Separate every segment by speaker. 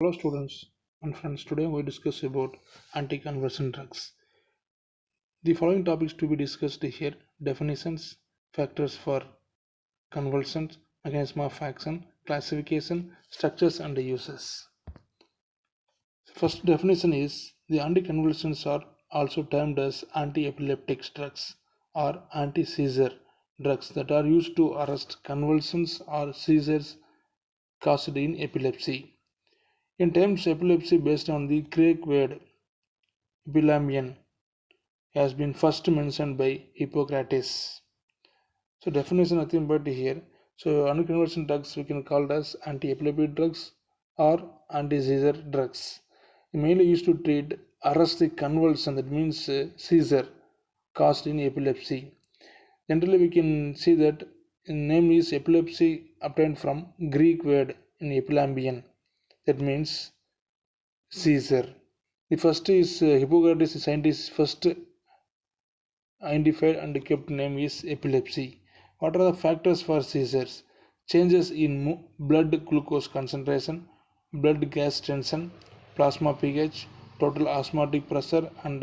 Speaker 1: Hello students and friends, today we discuss about anticonvulsant drugs. The following topics to be discussed here: definitions, factors for convulsions, mechanism of action, classification, structures and uses. First definition is the anticonvulsants are also termed as anti-epileptic drugs or anti-seizure drugs that are used to arrest convulsions or seizures caused in epilepsy. In terms epilepsy based on the Greek word epilambion has been first mentioned by Hippocrates. So definition nothing but here. So anticonvulsant drugs we can call as anti-epileptic drugs or anti-seizure drugs. Mainly used to treat arrest the convulsion, that means seizure caused in epilepsy. Generally we can see that name is epilepsy obtained from Greek word in epilambion, that means seizure. The first is Hippocrates, scientist first identified and kept name is epilepsy. What are the factors for seizures? Changes in blood glucose concentration, blood gas tension, plasma pH, total osmotic pressure, and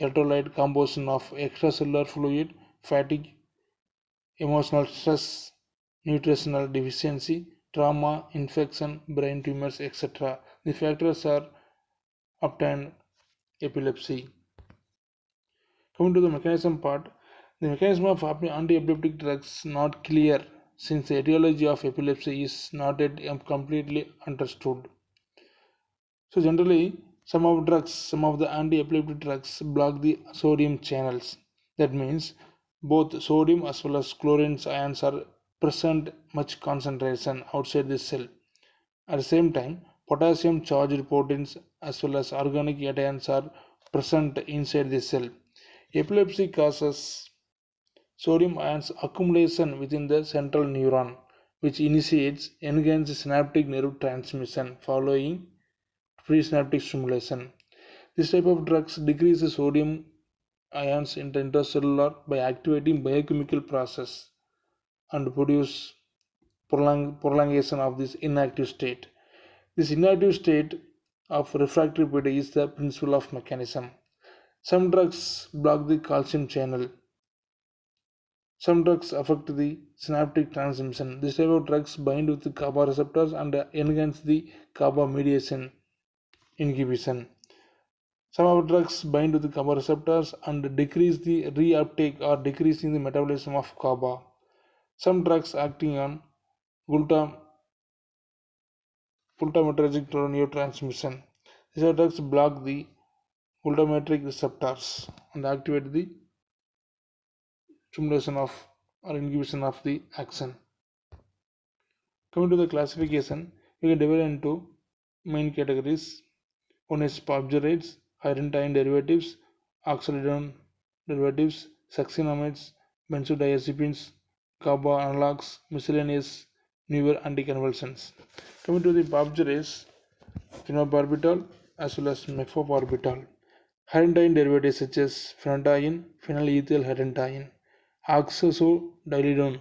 Speaker 1: electrolyte composition of extracellular fluid, fatigue, emotional stress, nutritional deficiency, trauma, infection, brain tumors, etc. The factors are obtained epilepsy. Coming to the mechanism part, the mechanism of anti-epileptic drugs not clear since the etiology of epilepsy is not yet completely understood. So generally, some of the anti-epileptic drugs block the sodium channels. That means both sodium as well as chlorine ions are present much concentration outside the cell. At the same time, potassium charged proteins as well as organic cations are present inside the cell. Epilepsy causes sodium ions accumulation within the central neuron, which initiates enhanced synaptic nerve transmission following presynaptic stimulation. This type of drugs decreases sodium ions in the intracellular by activating biochemical process and produce prolongation of this inactive state. This inactive state of refractory period is the principle of mechanism. Some drugs block the calcium channel. Some drugs affect the synaptic transmission. This type of drugs bind with the GABA receptors and enhance the GABA mediation inhibition. Some of drugs bind to the GABA receptors and decrease the reuptake or decreasing the metabolism of GABA. Some drugs acting on glutamatergic neurotransmission. These drugs block the glutamatergic receptors and activate the stimulation of or inhibition of the action. Coming to the classification, we can divide into main categories. One is barbiturates, iron-tyne derivatives, oxazolidine derivatives, succinamides, benzodiazepines, GABA analogs, miscellaneous newer anticonvulsants. Coming to the barbiturates, phenobarbital as well as metobarbital. Iron-tyne derivatives such as phenytoin, phenylethyl iron-tyne, oxazolidine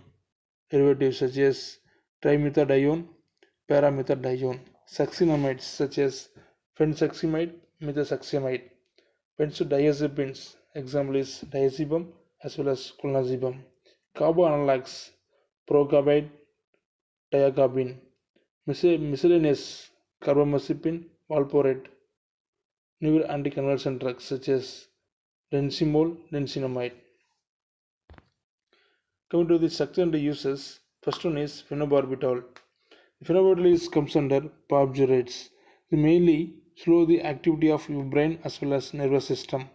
Speaker 1: derivatives such as trimethadione, paramethadione, succinamides such as fensuximide, methosuximide, benzodiazepines, example is diazepam as well as clonazepam, carbo analogs, procarbide, diacarbine, miscellaneous carbamazepine, valproate, newer anticonvulsant drugs such as densimol, densinamide. Coming to the structure and uses, first one is phenobarbital. Phenobarbital comes under barbiturates. They mainly slow the activity of your brain as well as nervous system.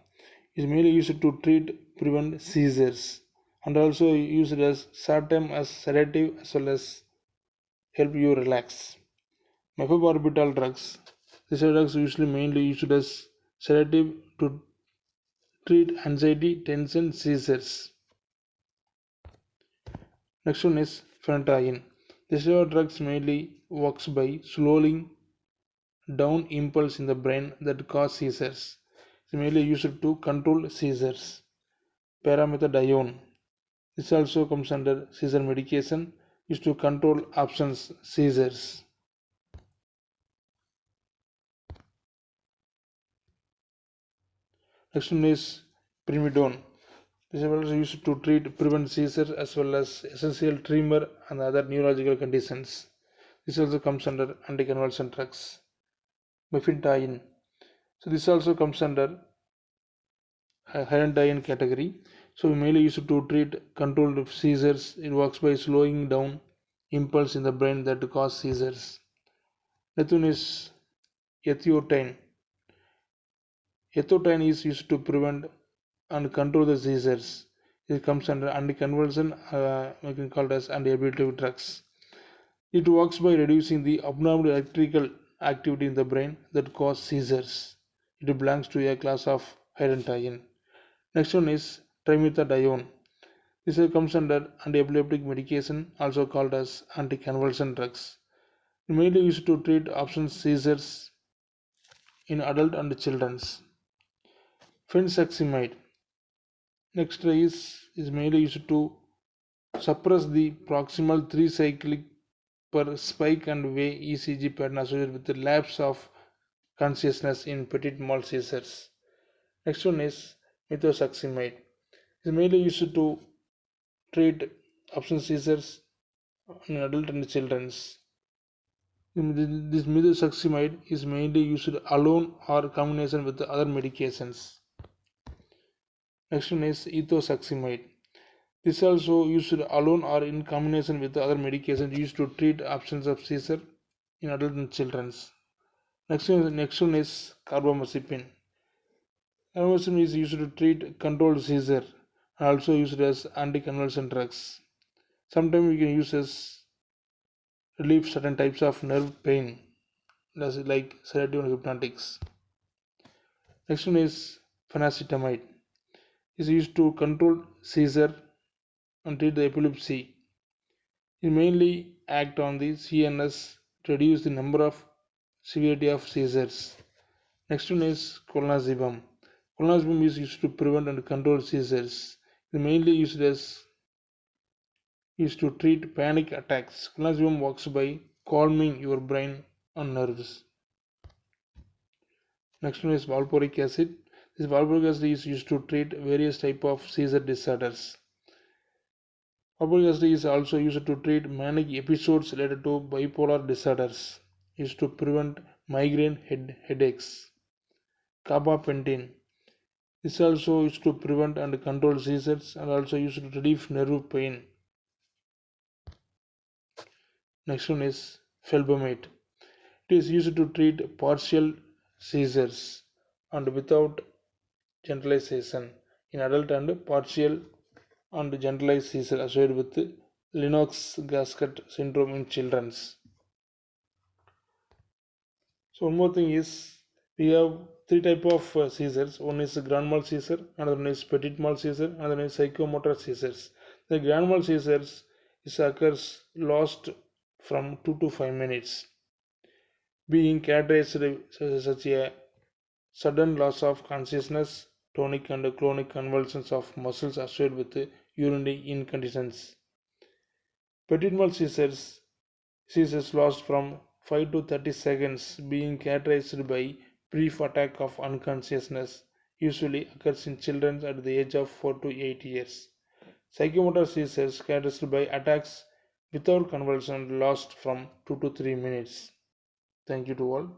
Speaker 1: It is mainly used to prevent seizures and also used as short term as sedative as well as help you relax. Mephobarbital drugs. These drugs usually mainly used as sedative to treat anxiety, tension, seizures. Next one is phenytoin. This drugs mainly works by slowing down impulse in the brain that cause seizures. It's mainly used to control seizures. Paramethadione. This also comes under seizure medication used to control absence seizures. Next one is primidone. This is also used to prevent seizure as well as essential tremor and other neurological conditions. This also comes under anticonvulsant drugs. Mepintyine. So this also comes under Hyrandian category. So mainly used to treat controlled seizures. It works by slowing down impulse in the brain that cause seizures. Next one is ethiotyne. Ethiotyne is used to prevent and control the seizures. It comes under anticonvulsant, we can call it as antiablative drugs. It works by reducing the abnormal electrical activity in the brain that cause seizures. It belongs to a class of hyrantoin. Next one is trimethadione. This comes under anti-epileptic medication, also called as anticonvulsant drugs. Mainly used to treat absence seizures in adult and children. Fensaximide. Next is mainly used to suppress the proximal 3 cyclic per spike and wave ECG pattern associated with the lapse of consciousness in petit mal seizures. Next one is methotrexate. It is mainly used to treat absence seizures in adult and children. This methotrexate is mainly used alone or combination with other medications. Next one is ethosuximide. This also used alone or in combination with other medications used to treat absence of seizure in adult and children. Next one is carbamazepine. Carbamazepine is used to treat controlled seizure and also used as anticonvulsant drugs. Sometimes we can use as relieve certain types of nerve pain, like sedative and hypnotics. Next one is phenacetamide. Is used to control seizure and treat the epilepsy. It mainly act on the CNS to reduce the number of severity of seizures. Next one is clonazepam. Clonazepam is used to prevent and control seizures. It mainly used to treat panic attacks. Clonazepam works by calming your brain and nerves. Next one is valproic acid. This valproic acid is used to treat various type of seizure disorders. Valproic acid is also used to treat manic episodes related to bipolar disorders. Used to prevent migraine headaches. Gabapentin. This also used to prevent and control seizures and also used to relieve nerve pain. Next one is felbamate. It is used to treat partial seizures and without generalization in adult and partial and generalized seizure associated with Lennox-Gastaut syndrome in children. So one more thing is we have three type of seizures. One is grand mal seizure, another one is petit mal seizure, another one is psychomotor seizures. The grand mal seizures occurs lost from 2 to 5 minutes, being characterized such a sudden loss of consciousness, tonic and clonic convulsions of muscles associated with urinary incontinence. Petit mal seizures last from 5 to 30 seconds, being characterized by brief attack of unconsciousness, usually occurs in children at the age of 4 to 8 years. Psychomotor seizures characterized by attacks without convulsion last from 2 to 3 minutes. Thank you to all.